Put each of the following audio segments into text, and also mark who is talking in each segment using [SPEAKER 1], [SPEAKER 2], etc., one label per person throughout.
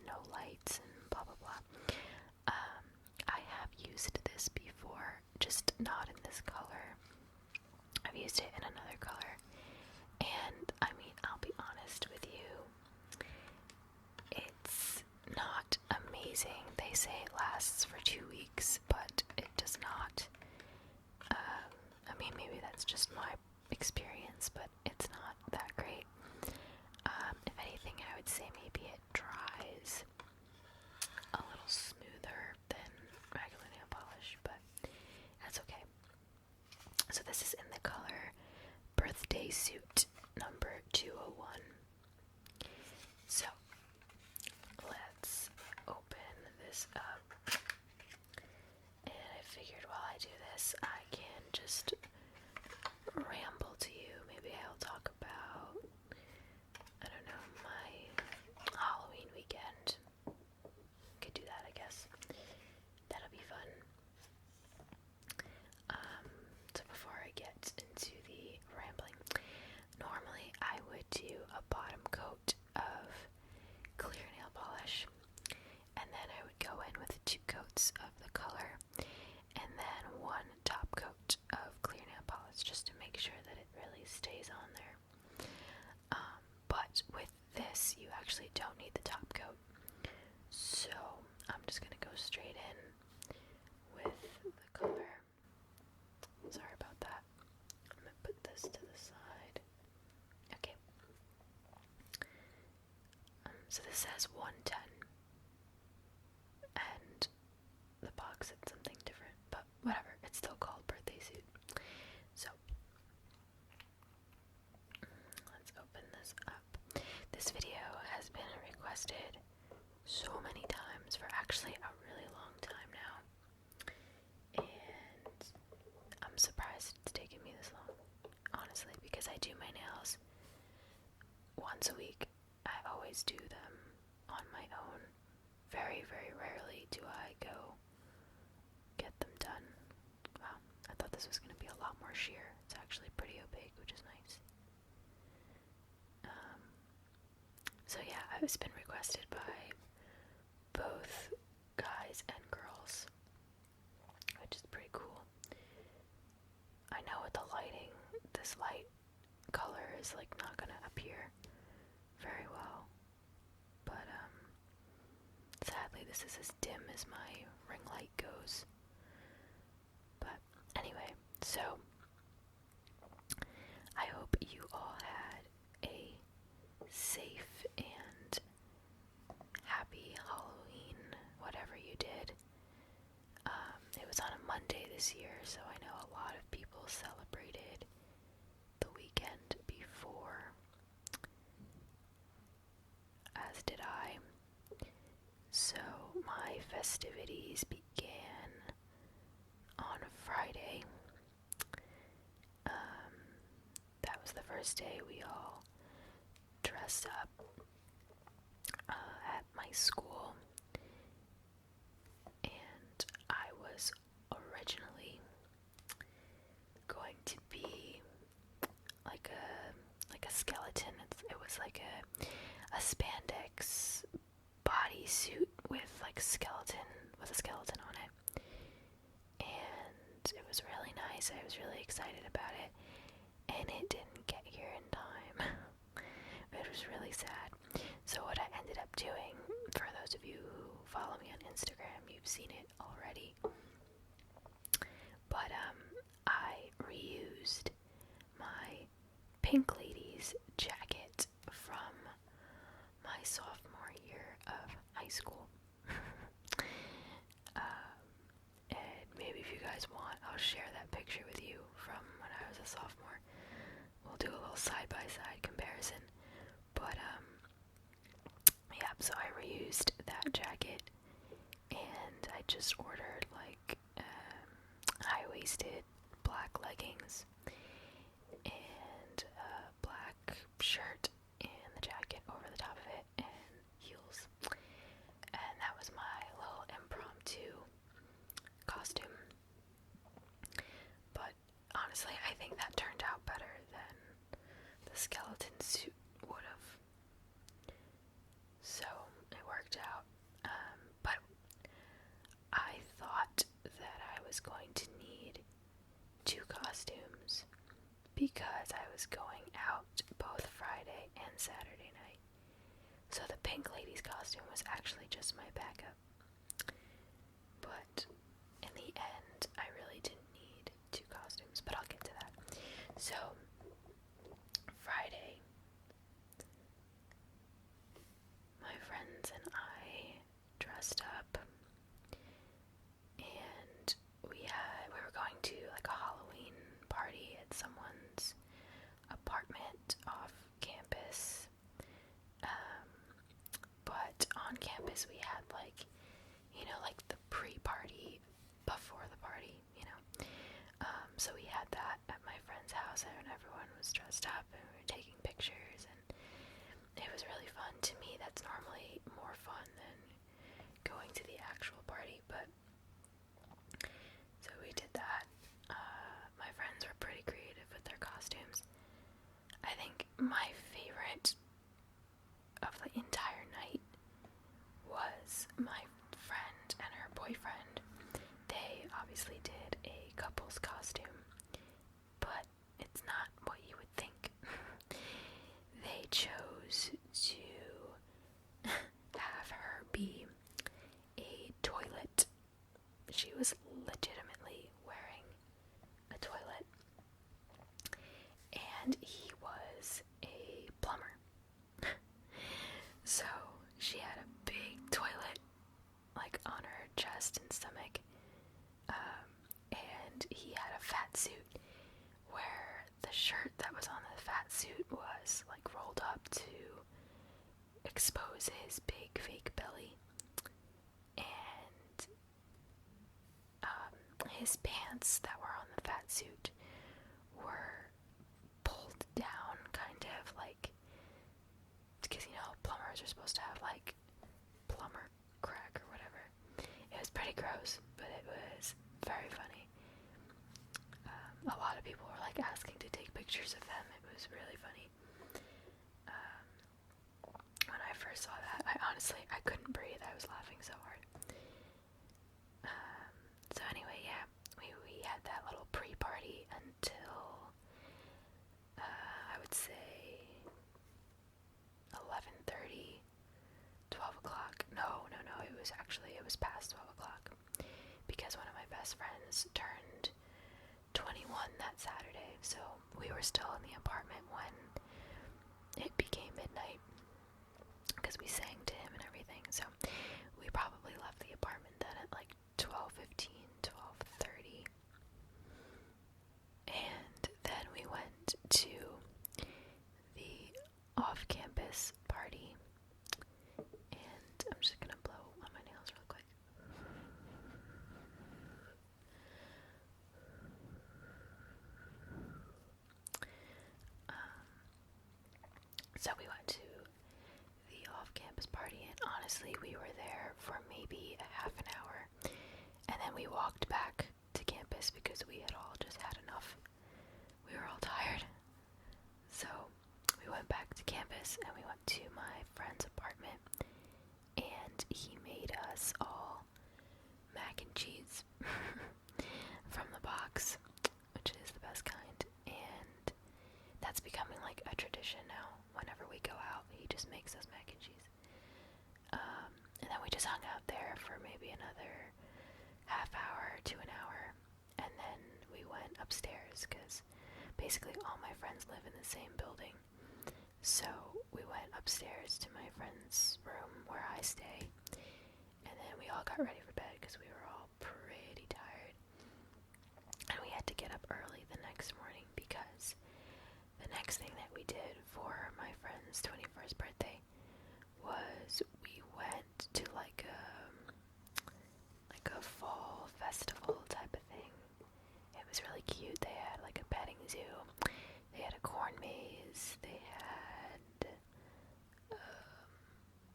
[SPEAKER 1] no lights and blah blah blah. I have used this before, just not in this color. I've used it in another color, and I mean, I'll be honest with you, it's not amazing. They say it lasts for 2 weeks, but it does not. I mean, maybe that's just my experience, but it's not that great. If anything, I would say maybe it dries a little smoother than regular nail polish, but that's okay. So this is in the color Birthday Suit number 201. So let's open this up, and I figured while I do this I can just ramble to you. Maybe I'll talk about, I don't know, my Halloween weekend. Could do that, I guess. That'll be fun. So before I get into the rambling, normally I would do a bottom coat of clear nail polish, and then I would go in with 2 coats of the color, and then 1 top coat of clear nail polish, just to make sure that it really stays on there. But with this, you actually don't need the top coat, so I'm just gonna go straight in with the color. Sorry about that. I'm gonna put this to the side. Okay. So this says 110, and the box said something different, but whatever, it's still called Birthday Suit. So let's open this up. This video has been requested so many times for actually a really long time now, and I'm surprised it's taken me this long, honestly, because I do my nails once a week. I always do them on my own. Very, very rarely do I go get them done. Wow, I thought this was going to be a lot more sheer. It's actually pretty opaque, which is nice. So yeah, it's been requested by both guys and girls, which is pretty cool. I know with the lighting, this light color is like not gonna appear very well, but sadly this is as dim as my ring light goes. But anyway, so I hope you all had a safe and happy Halloween, whatever you did. It was on a Monday this year, so I know a lot of people celebrated the weekend before, as did I. So my festivities began on Friday. That was the first day we all dressed up at my school, and I was originally going to be like a skeleton. It was like a spandex bodysuit with like a skeleton on it, and it was really nice. I was really excited about it, and it didn't get here in time. It was really sad. So what I ended up doing, for those of you who follow me on Instagram, you've seen it already, but I reused my Pink Ladies jacket from my sophomore year of high school. And maybe if you guys want, I'll share that picture with you from when I was a sophomore. We'll do a little side-by-side comparison. But yeah, so I reused that jacket, and I just ordered like high-waisted black leggings and a black shirt and the jacket over the top of it and heels. And that was my little impromptu costume. But honestly, I think that turned out better than the skeleton suit would have. So it worked out because I was going out both Friday and Saturday night. So the pink lady's costume was actually just my backup. But in the end, I really didn't need 2 costumes, but I'll get to that. So, Friday, my friends and I dressed up, and we were going to like a Halloween party at someone's apartment off campus. But on campus we had like, like the pre-party before the party, so we had that at my friend's house, and everyone was dressed up, and we were taking pictures, and it was really fun. To me, that's normally more fun than going to the actual party, but so we did that. My friends were pretty creative with their costumes. I think my favorite of the entire night was my friend and her boyfriend. They obviously did a couple's costume, but it's not what you would think. They chose to have her be a toilet. She was legitimately wearing a toilet, and he was a plumber. So she had a big toilet like on her chest and stomach, and he had a fat suit where the shirt that was on the fat suit was like rolled up to expose his big fake belly, and his pants that were on the fat suit were pulled down, kind of like, because plumbers are supposed to have like plumber crack or whatever. It was pretty gross, but it was very funny. A lot of people were like asking to take pictures of them. It was really funny. When I first saw that, I couldn't breathe. I was laughing so hard. So anyway, yeah, we had that little pre-party until I would say 11:30, 12 o'clock. No, it was past 12 o'clock, because one of my best friends turned 21 that Saturday, so we were still in the apartment when it became midnight, because we sang to him and everything. So we probably left the apartment then at like 12:15, 12:30, and then we went to the off-campus party, and I'm just gonna blow on my nails real quick. So we went to the off-campus party, and honestly, we were there for maybe a half an hour, and then we walked back to campus because we had all just had enough. We were all tired. So we went back to campus, and we went to my friend's apartment, and he made us all mac and cheese from the box, which is the best kind, and that's becoming like a tradition now. Whenever we go out, he just makes us mac and cheese. And then we just hung out there for maybe another half hour to an hour, and then we went upstairs, because basically all my friends live in the same building. So we went upstairs to my friend's room where I stay, and then we all got ready for bed because we were all pretty tired. And we had to get up early the next morning, because the next thing that we did for my friend's 21st birthday was we went to like a fall festival type of thing. It was really cute. They had like a petting zoo, they had a corn maze, they had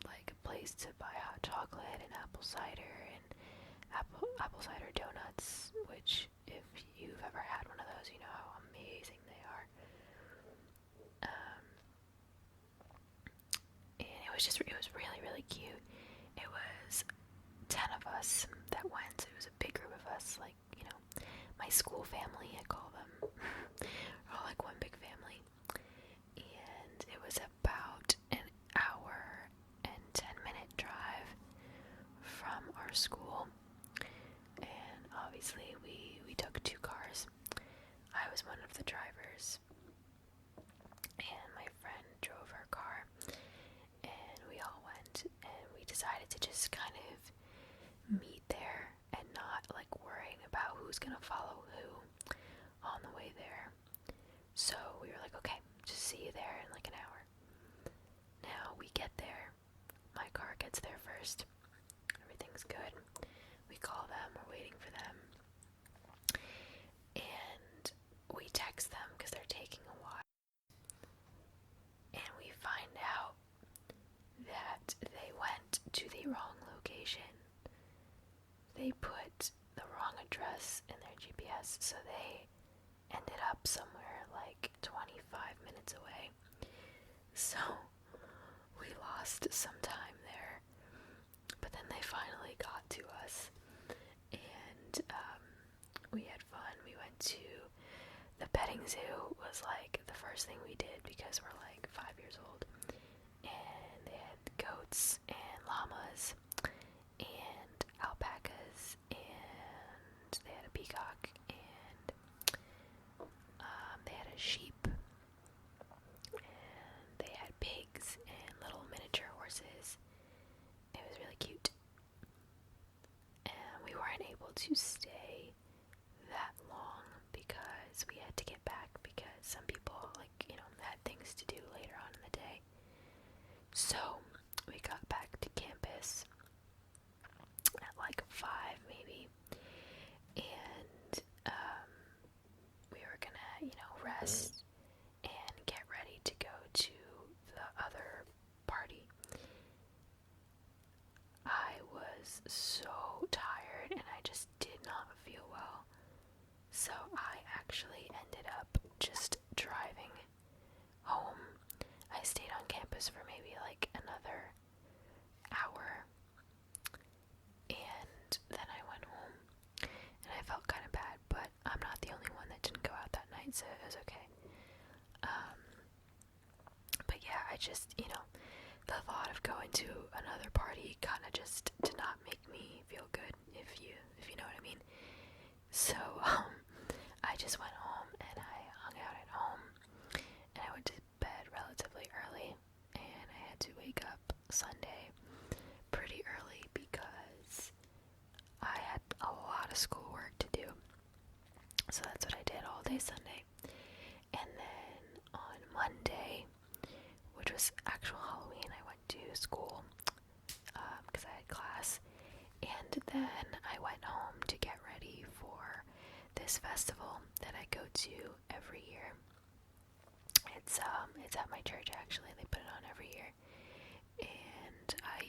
[SPEAKER 1] like a place to buy hot chocolate and apple cider and apple cider donuts, which if you've ever had one of those, you know how amazing they are. And it was really, really cute. It was 10 of us that went. It was a big group of us, like, my school family, I call them. We're all like one big family. And it was about an hour and 10-minute drive from our school. And obviously we took two cars. I was one of the drivers, and my friend drove her car, and we all went, and we decided to just kind of meet there and not like worrying about who's gonna follow who on the way there. So we were like, okay, just see you there in like an hour. Now we get there, my car gets there first, everything's good. We call them, we're waiting for them, and we text them because they're taking a while, and we find out that they went to the wrong location. They put the wrong address in their GPS, so they ended up somewhere like 25 minutes away. So we lost some time there, but then they finally got to us, and we had fun. We went to the petting zoo. Was like the first thing we did because we're like 5 years old, and they had goats and llamas and alpacas, and they had a peacock, and they had a sheep, and they had pigs and little miniature horses. It was really cute. And we weren't able to stay that long because we had to get back because some people, like, you know, had things to do later on in the day. So we got back to campus at like 5 maybe, and we were gonna, you know, rest and get ready to go to the other party. I was so tired and I just did not feel well, so I actually ended up just driving home. I stayed on campus for maybe like another hour, and then I went home, and I felt kind of bad, but I'm not the only one that didn't go out that night, so it was okay. But yeah, I just, you know, the thought of going to another party kind of just did not make me feel good, if you know what I mean. So I just went home and I hung out at home, and I went to bed relatively early, and I had to wake up Sunday pretty early because I had a lot of schoolwork to do. So that's what I did all day Sunday. And then on Monday, which was actual Halloween, I went to school because I had class, and then I went home to get ready for this festival that I go to every year. It's at my church actually. They put it on every year, and I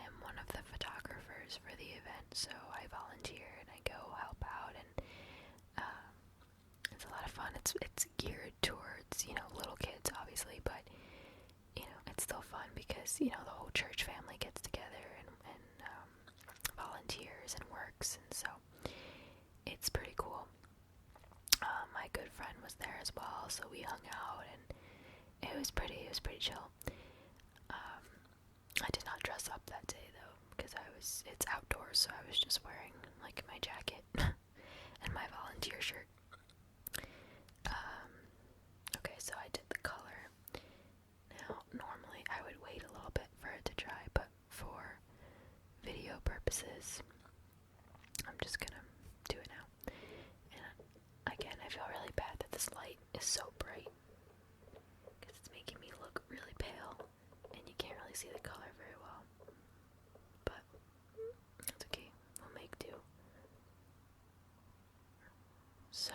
[SPEAKER 1] am one of the photographers for the event, so I volunteer and I go help out, and it's a lot of fun. It's geared towards, you know, little kids obviously, but you know, it's still fun because, you know, the whole church family gets together and volunteers and works, and so it's pretty cool. My good friend was there as well, so we hung out, and it was pretty chill. I did not dress up that day though, because it's outdoors, so I was just wearing like my jacket and my volunteer shirt. Okay, so I did the color. Now, normally I would wait a little bit for it to dry, but for video purposes, I'm just gonna do it now. And again, I feel really bad that this light is so bright, because it's making me look really pale, and you can't really see the color very well. But it's okay, we'll make do. So,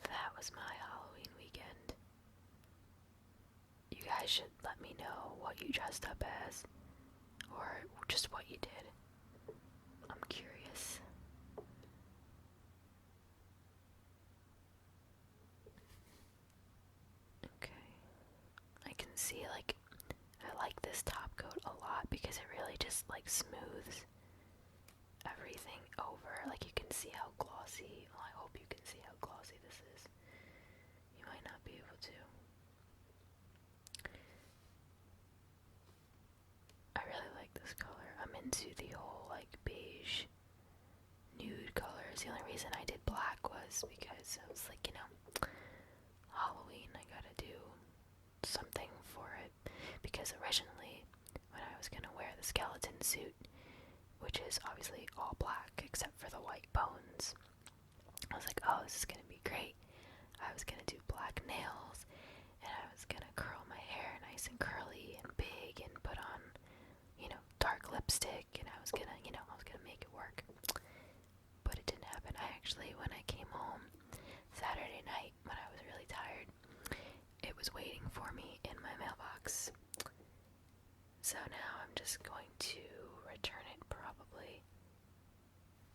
[SPEAKER 1] that was my Halloween weekend. You guys should let me know what you dressed up as, or just what you did. I'm curious. Okay. I can see, like, I like this top coat a lot because it really just, like, smooths everything over. Like, you can see how glossy, well, I hope you can see how glossy this is. You might not be able to. I really like this color. I'm into the whole like beige nude colors. The only reason I did black was because I was like, Halloween, I gotta do something for it. Because originally, when I was gonna wear the skeleton suit, which is obviously all black except for the white bones, I was like, oh, this is gonna be great. I was gonna do black nails, and I was gonna curl my hair nice and curly and big and put on, dark lipstick, and I was gonna make it work. But it didn't happen. I actually, when I came home Saturday night, when I was really tired, it was waiting for me in my mailbox. So now I'm just going to return it probably,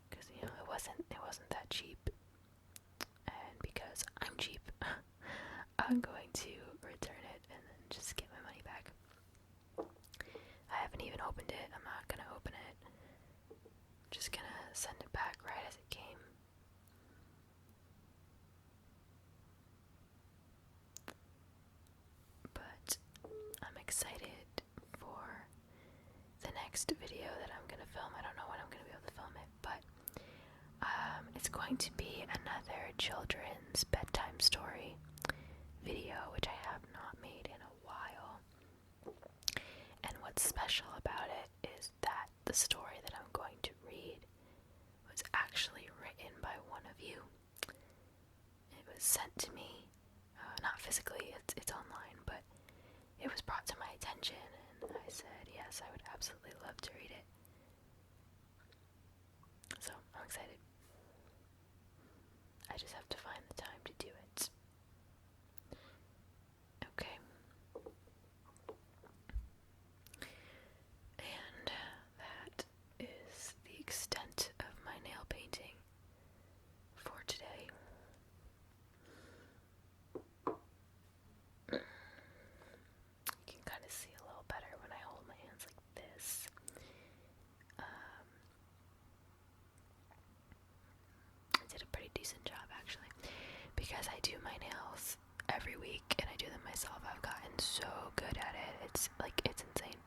[SPEAKER 1] because it wasn't that cheap, and because I'm cheap, I'm going to return it and then just get my money back. I haven't even opened it. I'm not gonna open it. I'm just gonna send it back right as it came. But I'm excited for the next video that I'm gonna film. I don't know when I'm gonna be able to film it, but it's going to be another children's bedtime story video, which I have not made in a while. And what's special about it is that the story that I'm going to read was actually written by one of you. It was sent to me, not physically, it's online, but it was brought to my attention, and I said, yes, I would absolutely love to read it. So, I'm excited. I just have to find the time to do it. Okay. And that is the extent of my nail painting for today. You can kind of see a little better when I hold my hands like this. I did a pretty decent job, actually, because I do my nails every week and I do them myself. I've gotten so good at it. It's insane.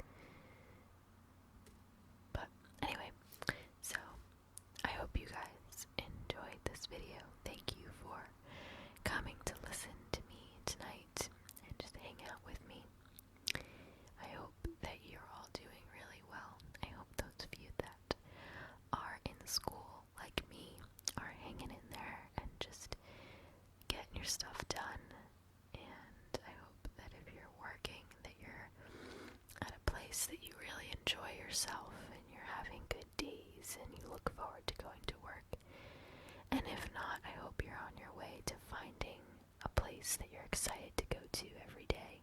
[SPEAKER 1] But anyway, so I hope you guys enjoyed this video. Thank you for coming to listen to me tonight and just hang out with me. I hope that you're all doing really well. I hope those of you that are in school like me are hanging in there and just getting your stuff done. And I hope that if you're working, that you're at a place that you really enjoy yourself and you're having good days and you look forward to going to work. And if not, I hope you're on your way to finding a place that you're excited to go to every day.